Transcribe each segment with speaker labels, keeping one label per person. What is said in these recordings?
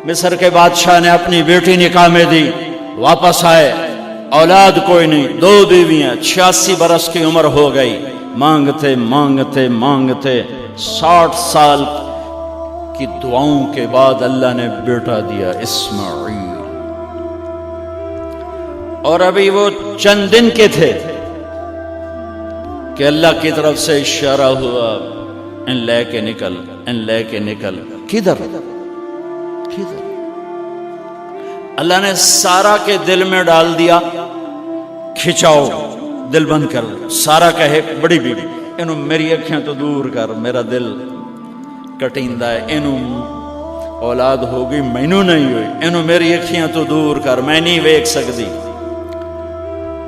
Speaker 1: مصر کے بادشاہ نے اپنی بیٹی نکاح میں دی، واپس آئے، اولاد کوئی نہیں، 2 بیویاں، 86 برس کی عمر ہو گئی، مانگتے مانگتے مانگتے 60 سال کی دعاؤں کے بعد اللہ نے بیٹا دیا، اسماعیل۔ اور ابھی وہ چند دن کے تھے کہ اللہ کی طرف سے اشارہ ہوا، ان لے کے نکل، ان لے کے نکل۔ کدھر؟ اللہ نے سارا کے دل میں ڈال دیا، کھچاؤ، دل بند کر۔ سارا کہے بڑی بیوی، انہوں میری اکھیاں تو دور کر، میرا دل کٹیندہ ہے، انہوں اولاد ہوگی مینوں نہیں ہوئی، انہوں میری اکھیاں تو دور کر، میں نہیں ویکھ سکتی۔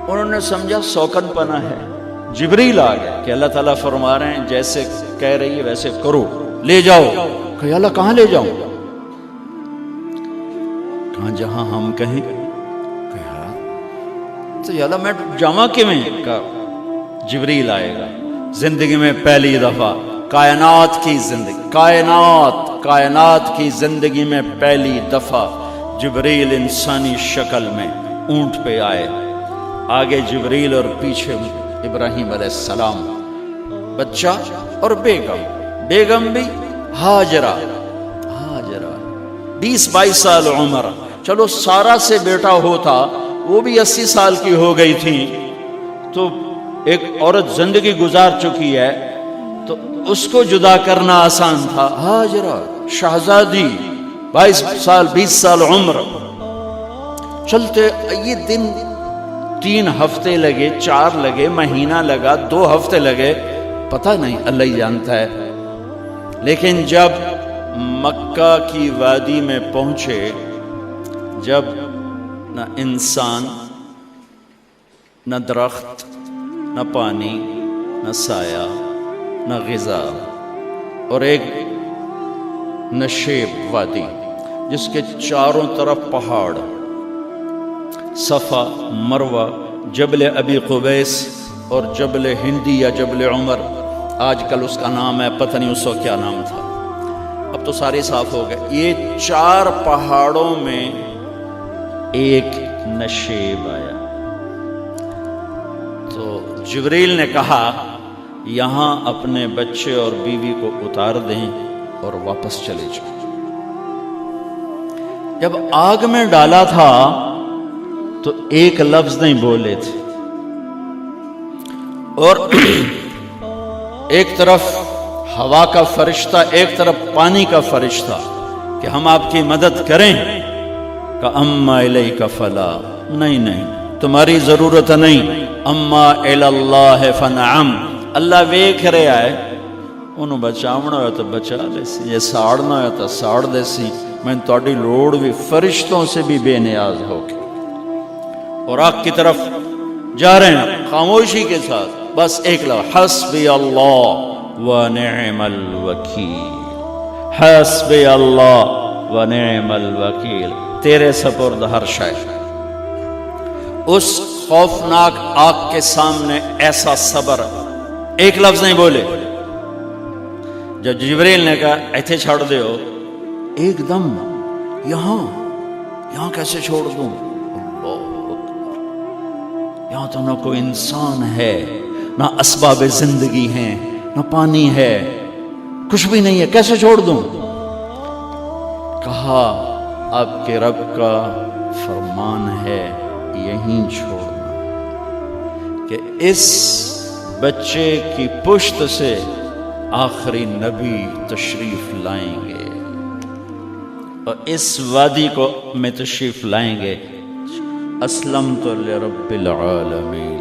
Speaker 1: انہوں نے سمجھا سوکن پنا ہے۔ جبریل آ گیا کہ اللہ تعالیٰ فرما رہے ہیں جیسے کہہ رہی ہے ویسے کرو، لے جاؤ۔ کہ اللہ کہاں لے جاؤں؟ کہاں جہاں ہم کہیں۔ تو یا اللہ میں جامع کیویں؟ کہا جبریل آئے گا زندگی میں پہلی دفعہ، کائنات کی زندگی، کائنات کی زندگی میں پہلی دفعہ جبریل انسانی شکل میں اونٹ پہ آئے، آگے جبریل اور پیچھے ابراہیم علیہ السلام، بچہ اور بیگم بھی ہاجرہ 20-22 سال عمر۔ چلو سارا سے بیٹا ہوتا، وہ بھی 80 سال کی ہو گئی تھی، تو ایک عورت زندگی گزار چکی ہے تو اس کو جدا کرنا آسان تھا۔ ہاجرہ شہزادی 22 سال 20 سال عمر، چلتے یہ دن 3 ہفتے لگے، 4 لگے، مہینہ لگا، 2 ہفتے لگے، پتہ نہیں، اللہ ہی جانتا ہے۔ لیکن جب مکہ کی وادی میں پہنچے، جب نہ انسان، نہ درخت، نہ پانی، نہ سایہ، نہ غذا، اور ایک نشیب وادی جس کے چاروں طرف پہاڑ، صفا، مروہ، جبل ابی قبیس اور جبل ہندی یا جبل عمر، آج کل اس کا نام ہے، پتہ نہیں اس وقت کیا نام تھا، اب تو سارے صاف ہو گئے۔ یہ 4 پہاڑوں میں ایک نشیب آیا، تو جبریل نے کہا یہاں اپنے بچے اور بیوی کو اتار دیں اور واپس چلے جائیں۔ جب آگ میں ڈالا تھا تو ایک لفظ نہیں بولے تھے، اور ایک طرف ہوا کا فرشتہ، ایک طرف پانی کا فرشتہ کہ ہم آپ کی مدد کریں، کہ اما الیک فلا، نہیں تمہاری ضرورت نہیں، اما الی اللہ فنعم، اللہ ویکھ رہا ہے، انہوں بچاونا ہو تو بچا لے سی، یہ ساڑنا ہو تو ساڑ دے سی، میں تہاڈی لوڑ بھی فرشتوں سے بھی بے نیاز ہو کے۔ اور آگ کی طرف جا رہے ہیں خاموشی کے ساتھ، بس ایک لفظ، حسبی اللہ ونعم الوکیل، حسبی اللہ ونعم الوکیل، تیرے سپرد ہر شے۔ اس خوفناک آگ کے سامنے ایسا صبر، ایک لفظ نہیں بولے۔ جب جبریل نے کہا ایتھے چھوڑ دے ہو، ایک دم یہاں کیسے چھوڑ دوں؟ اللہ اکبر، یہاں تو نہ کوئی انسان ہے، نہ اسباب زندگی ہیں، نہ پانی ہے، کچھ بھی نہیں ہے، کیسے چھوڑ دوں؟ کہا آپ کے رب کا فرمان ہے یہیں چھوڑنا، کہ اس بچے کی پشت سے آخری نبی تشریف لائیں گے اور اس وادی کو میں تشریف لائیں گے۔ اسلمت لرب العالمین،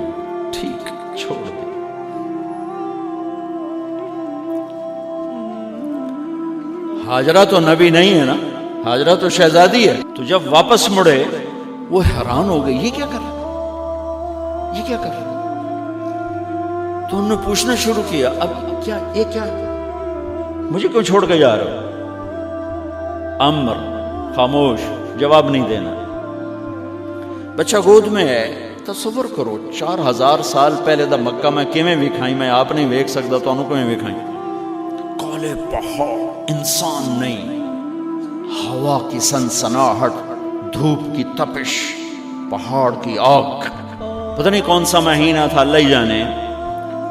Speaker 1: ٹھیک چھوڑ دے۔ ہاجرہ تو نبی نہیں ہے نا، ہاجرہ تو شہزادی ہے۔ تو جب واپس مڑے وہ حیران ہو گئی، یہ کیا کر رہا، یہ کیا کر رہا؟ تو انہوں نے پوچھنا شروع کیا، اب کیا، یہ کیا، مجھے کیوں چھوڑ کے جا رہا ہو؟ امر، خاموش، جواب نہیں دینا۔ بچہ گود میں ہے، تصور کرو 4000 سال پہلے دا مکہ میں کیویں وکھائی، میں آپ نہیں ویکھ سکتا تو انہوں کیویں وکھائی؟ کالے پہاڑ، انسان نہیں، ہوا کی سنسناہٹ، دھوپ کی تپش، پہاڑ کی آگ، پتہ نہیں کون سا مہینہ تھا اللہ ہی جانے،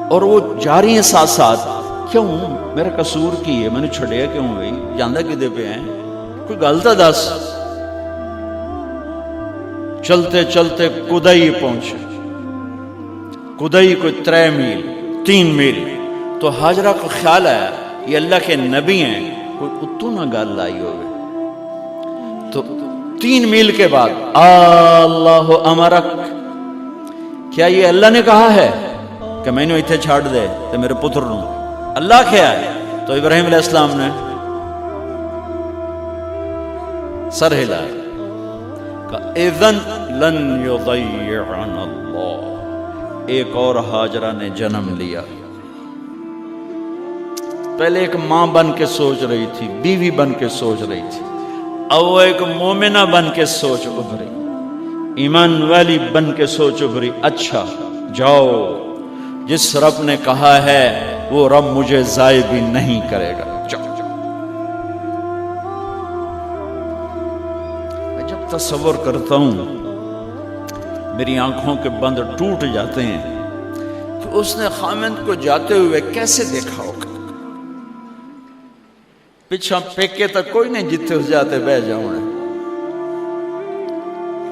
Speaker 1: اور وہ جاری ہیں ساتھ ساتھ. کیوں میرا قصور کی ہے، میں نے چھڑیا کیوں بھائی، جاندہ کدے پہ ہیں، کوئی گل تو دس. چلتے چلتے کدئی پہنچے. کدئی کوئی 3 میل. تو ہاجرہ کو خیال آیا یہ اللہ کے نبی ہیں، کوئی اتو نہ گل آئی ہوگی. تو 3 میل کے بعد اللہ امرک، کیا یہ اللہ نے کہا ہے کہ میں نے اتنے چھاڑ دے تو میرے پتر نو؟ اللہ کیا ہے؟ تو ابراہیم علیہ السلام نے سر ہلایا کہ اذن لن یضیعنا اللہ. ایک اور ہاجرہ نے جنم لیا. پہلے ایک ماں بن کے سوچ رہی تھی، بیوی بن کے سوچ رہی تھی، اب وہ ایک مومنہ بن کے سوچ ابھری، ایمان والی بن کے سوچ ابھری. اچھا جاؤ، جس رب نے کہا ہے وہ رب مجھے ضائع بھی نہیں کرے گا. میں جب تصور کرتا ہوں میری آنکھوں کے بند ٹوٹ جاتے ہیں کہ اس نے خامند کو جاتے ہوئے کیسے دیکھا ہوگا. پچھا پیکے تک کوئی نہیں جتنے اس جاتے بہ جاؤں،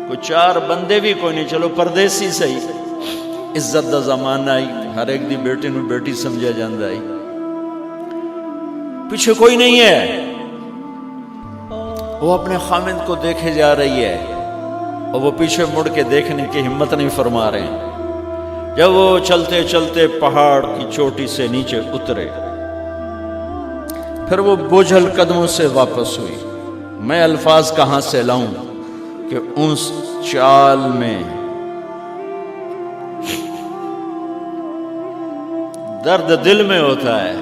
Speaker 1: کوئی 4 بندے بھی کوئی نہیں، چلو پردیسی صحیح، عزت دا زمانہ آئی، ہر ایک دی بیٹی نو بیٹی سمجھا جاندہ آئی، پیچھے کوئی نہیں ہے. وہ اپنے خامند کو دیکھے جا رہی ہے اور وہ پیچھے مڑ کے دیکھنے کی ہمت نہیں فرما رہے ہیں. جب وہ چلتے چلتے پہاڑ کی چوٹی سے نیچے اترے، پھر وہ بوجھل قدموں سے واپس ہوئی. میں الفاظ کہاں سے لاؤں کہ اس چال میں درد دل میں ہوتا ہے.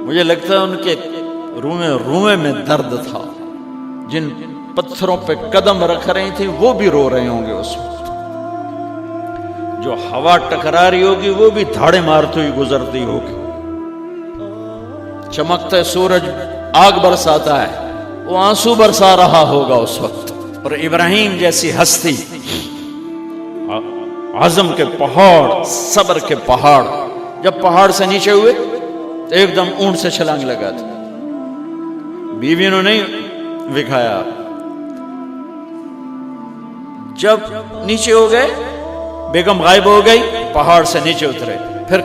Speaker 1: مجھے لگتا ہے ان کے روئے میں درد تھا. جن پتھروں پہ قدم رکھ رہی تھی وہ بھی رو رہے ہوں گے اس وقت. جو ہوا ٹکرا رہی ہوگی وہ بھی دھاڑے مارتی ہوئی گزرتی ہوگی. چمکتا سورج آگ برساتا ہے، وہ آنسو برسا رہا ہوگا اس وقت. اور ابراہیم جیسی ہستی، عزم کے پہاڑ، صبر کے پہاڑ، جب پہاڑ سے نیچے ہوئے تو ایک دم اونٹ سے چھلانگ لگا تھا. بیوی نے نہیں دکھایا. جب نیچے ہو گئے، بیگم غائب ہو گئی، پہاڑ سے نیچے اترے، پھر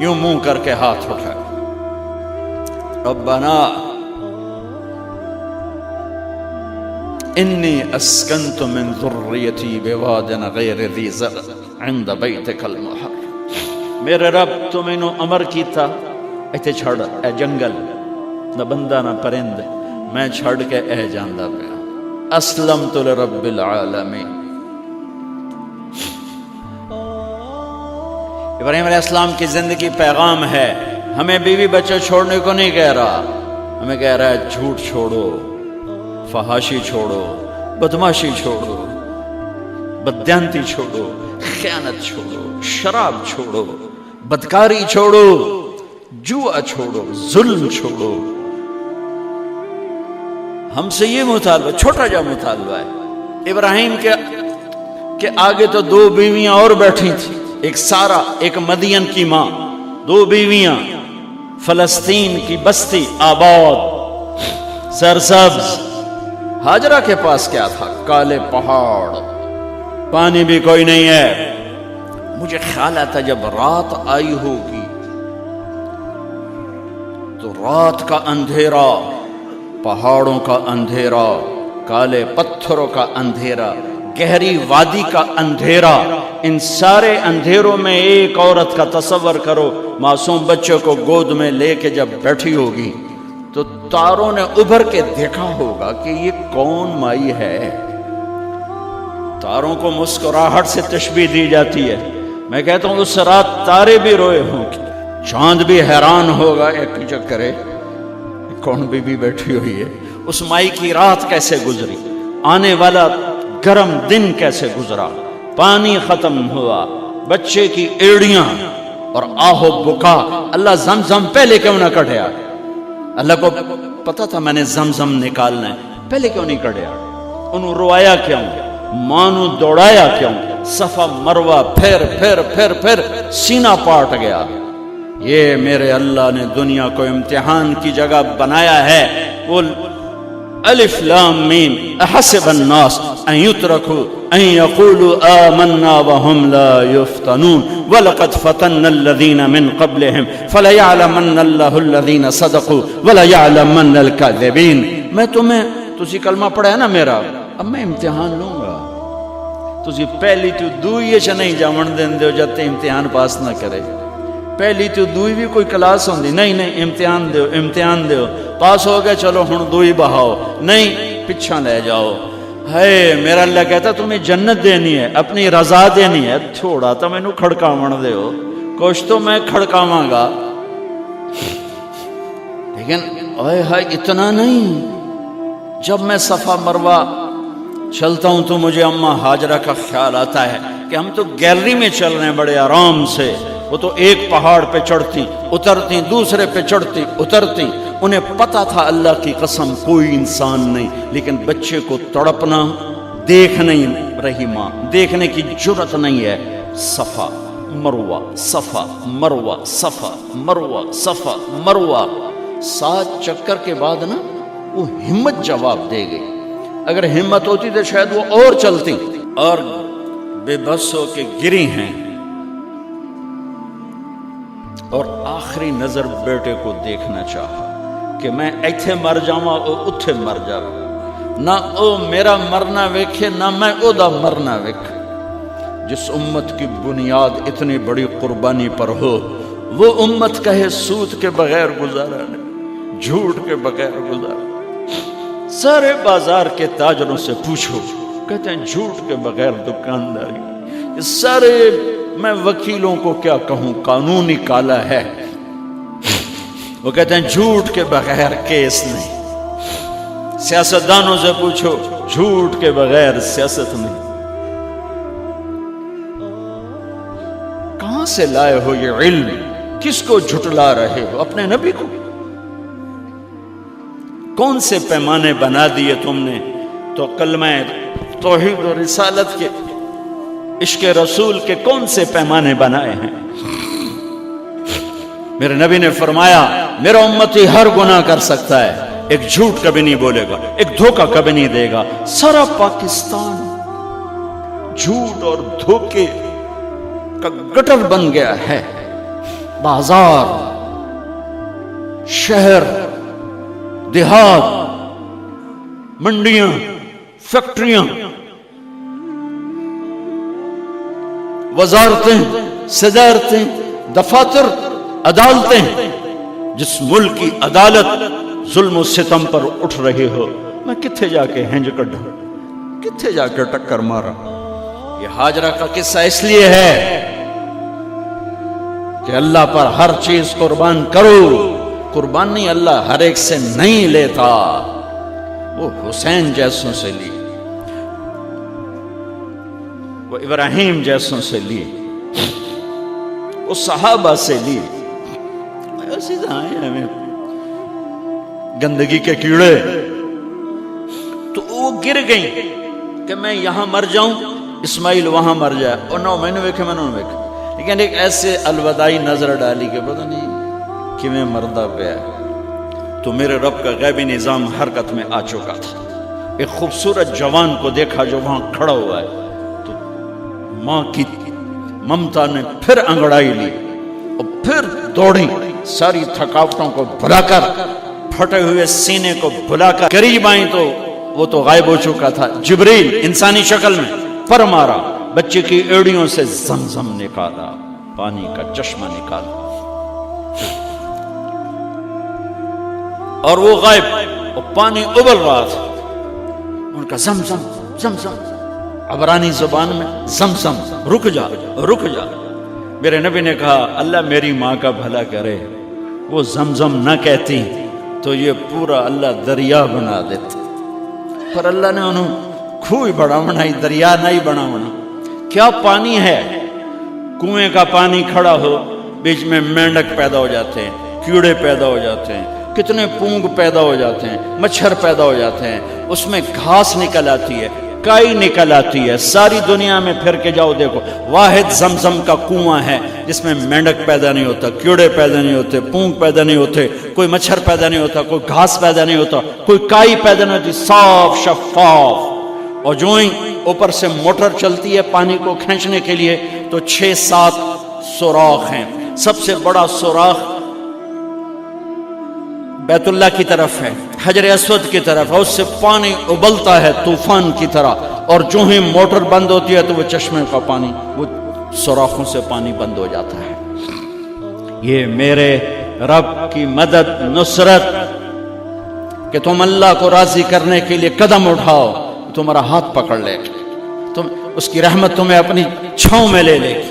Speaker 1: یوں منہ کر کے ہاتھ اٹھا، ربنا انی اسکنت من ذریتی بواد غیر ذی زرع عند بیتک المحرم. میرے رب تو میں نے امر کیتا ایتھے چھڑ، اے جنگل، نہ بندہ نہ پرند، میں چھڑ کے اے جاندہ پیا. اسلمت لرب العالمین. ابراہیم علیہ السلام کی زندگی پیغام ہے. ہمیں بیوی بچے چھوڑنے کو نہیں کہہ رہا، ہمیں کہہ رہا ہے جھوٹ چھوڑو، فحاشی چھوڑو، بدماشی چھوڑو، بددیانتی چھوڑو، خیانت چھوڑو، شراب چھوڑو، بدکاری چھوڑو، جوا چھوڑو، ظلم چھوڑو. ہم سے یہ مطالبہ، چھوٹا جا مطالبہ ہے. ابراہیم کے آگے تو 2 بیویاں اور بیٹھی تھیں، ایک سارا، ایک مدین کی ماں، 2 بیویاں. فلسطین کی بستی آباد، سرسبز. ہاجرہ کے پاس کیا تھا؟ کالے پہاڑ، پانی بھی کوئی نہیں ہے. مجھے خیال آتا جب رات آئی ہوگی تو رات کا اندھیرا، پہاڑوں کا اندھیرا، کالے پتھروں کا اندھیرا، گہری وادی کا اندھیرا، ان سارے اندھیروں میں ایک عورت کا تصور کرو، معصوم بچے کو گود میں لے کے جب بیٹھی ہوگی تو تاروں نے ابھر کے دیکھا ہوگا کہ یہ کون مائی ہے. تاروں کو مسکراہٹ سے تشبیہ دی جاتی ہے. میں کہتا ہوں اس رات تارے بھی روئے ہوں گے، چاند بھی حیران ہوگا، ایک چکرے کون بی بی بیٹھی ہوئی ہے. اس مائی کی رات کیسے گزری، آنے والا گرم دن کیسے گزرا، پانی ختم ہوا، بچے کی ایڑیاں اور آہو بکا. اللہ زمزم پہلے کیوں نہ کٹیا؟ اللہ کو پتا تھا میں نے زمزم نکالنا ہے، پہلے کیوں نہیں کڑیا؟ انہوں روایا کیوں؟ مانو دوڑایا کیوں؟ صفا مروہ پھر پھر پھر پھر سینہ پاٹ گیا۔ یہ میرے اللہ نے دنیا کو امتحان کی جگہ بنایا ہے۔ وہ الف لام میم احسب الناس ان يتركوا ان يقولوا آمنا وهم لا يفتنون ولقد فتنا الذين من قبلهم فليعلمن الله الذين صدقوا وليعلمن الكاذبين۔ میں تمہیں تسی کلمہ پڑھا ہے نا میرا، اب میں امتحان لوں گا۔ تسی پہلی تو دوئی چ نہیں جاون دین دیو جب تے امتحان پاس نہ کرے۔ پہلی تو دوئی بھی کوئی کلاس ہوندی نہیں، نہیں امتحان دیو امتحان دیو، پاس ہو گئے چلو ہن دوئی بہاؤ، نہیں پچھا لے جاؤ۔ ہے میرا اللہ کہتا تمہیں جنت دینی ہے، اپنی رضا دینی ہے، تھوڑا تو مینوں کھڑکاون دیو، کچھ تو میں کھڑکاواں گا، لیکن اوئے ہائے اتنا نہیں۔ جب میں صفا مروہ چلتا ہوں تو مجھے اماں ہاجرہ کا خیال آتا ہے کہ ہم تو گیلری میں چل رہے ہیں بڑے آرام سے، وہ تو ایک پہاڑ پہ چڑھتی اترتی، دوسرے پہ چڑھتی اترتی، انہیں پتا تھا اللہ کی قسم کوئی انسان نہیں، لیکن بچے کو تڑپنا دیکھ نہیں رہی ماں، دیکھنے کی جرت نہیں ہے۔ صفا مروہ صفا مروہ صفا مروہ صفا مروہ، 7 چکر کے بعد نا وہ ہمت جواب دے گئی۔ اگر ہمت ہوتی تو شاید وہ اور چلتی، اور بے بس ہو کے گری ہیں، اور آخری نظر بیٹے کو دیکھنا چاہا کہ میں ایتھے مر جاواں او اتھے مر جاواں، نہ او میرا مرنا ویکھے نہ میں او دا مرنا ویکھ۔ جس امت کی بنیاد اتنی بڑی قربانی پر ہو، وہ امت کہے سود کے بغیر گزارا نہیں، جھوٹ کے بغیر گزارا۔ سارے بازار کے تاجروں سے پوچھو، کہتے ہیں جھوٹ کے بغیر دکانداری۔ سارے میں وکیلوں کو کیا کہوں، قانونی کالا ہے، وہ کہتے ہیں جھوٹ کے بغیر کیس نہیں۔ سیاستدانوں سے پوچھو، جھوٹ کے بغیر سیاست نہیں۔ کہاں سے لائے ہو یہ علم؟ کس کو جھٹلا رہے ہو؟ اپنے نبی کو؟ کون سے پیمانے بنا دیے تم نے؟ تو کلمہ توحید و رسالت کے، عشق رسول کے کون سے پیمانے بنائے ہیں؟ میرے نبی نے فرمایا میرا امتی ہر گناہ کر سکتا ہے، ایک جھوٹ کبھی نہیں بولے گا، ایک دھوکہ کبھی نہیں دے گا۔ سارا پاکستان جھوٹ اور دھوکے کا گٹر بن گیا ہے۔ بازار، شہر، دیہات، منڈیاں، فیکٹریاں، وزارتیں، صدارتیں، دفاتر، عدالتیں، جس ملک کی عدالت ظلم و ستم پر اٹھ رہی ہو، میں کتھے جا کے ہنج کڈھا، کتھے جا کے ٹکر مارا۔ یہ ہاجرہ کا قصہ اس لیے ہے کہ اللہ پر ہر چیز قربان کرو۔ قربان نہیں، اللہ ہر ایک سے نہیں لیتا، وہ حسین جیسوں سے لی، وہ ابراہیم جیسوں سے لی، وہ صحابہ سے لی۔ ایسی ہمیں گندگی کے کیڑے، تو وہ گر گئیں کہ میں یہاں مر جاؤں، اسماعیل وہاں مر جائے، اور نہ میں نے ویکھے میں نے ویکھے، لیکن ایک ایسے الوداعی نظر ڈالی کہ پتہ نہیں کہ میں مردہ پہ تو میرے رب کا غیبی نظام حرکت میں آ چکا تھا۔ ایک خوبصورت جوان کو دیکھا جو وہاں کھڑا ہوا ہے، تو ماں کی ممتا نے پھر انگڑائی لی اور پھر دوڑی، ساری تھکاوٹوں کو بھلا کر، پھٹے ہوئے سینے کو بھلا کر قریب آئیں تو وہ تو غائب ہو چکا تھا۔ جبریل انسانی شکل میں پر مارا، بچے کی ایڑیوں سے زمزم نکالا، پانی کا چشمہ نکالا، اور وہ غائب، اور پانی ابل رہا تھا۔ ان کا زمزم زمزم، عبرانی زبان میں زمزم، رک جا رک جا۔ میرے نبی نے کہا اللہ میری ماں کا بھلا کرے، وہ زمزم نہ کہتی تو یہ پورا اللہ دریا بنا دیتا، پر اللہ نے انہوں کھوئی بڑا بنائی، دریا نہیں بنا بنا۔ کیا پانی ہے؟ کنویں کا پانی کھڑا ہو، بیچ میں مینڈک پیدا ہو جاتے ہیں، کیڑے پیدا ہو جاتے ہیں، کتنے پونگ پیدا ہو جاتے ہیں، مچھر پیدا ہو جاتے ہیں، اس میں گھاس نکل آتی ہے، کائی نکل آتی ہے، ساری دنیا میں پھر کے جاؤ دیکھو، واحد زمزم کا کنواں ہے جس میں مینڈک پیدا نہیں ہوتا، کیڑے پیدا نہیں ہوتے، پونگ پیدا نہیں ہوتے، کوئی مچھر پیدا نہیں ہوتا، کوئی گھاس پیدا نہیں ہوتا، کوئی کائی پیدا نہیں ہوتی، صاف شفاف۔ اور جو ہی اوپر سے موٹر چلتی ہے پانی کو کھینچنے کے لیے تو 6-7 سوراخ ہیں۔ سب سے بڑا سوراخ بیت اللہ کی طرف ہے، حجر اسود کی طرف ہے، اس سے پانی ابلتا ہے طوفان کی طرح، اور جو ہی موٹر بند ہوتی ہے تو وہ چشمے کا پانی، وہ سوراخوں سے پانی بند ہو جاتا ہے۔ یہ میرے رب کی مدد، نصرت، کہ تم اللہ کو راضی کرنے کے لیے قدم اٹھاؤ، تمہارا ہاتھ پکڑ لے، تم اس کی رحمت تمہیں اپنی چھاؤں میں لے لے گی۔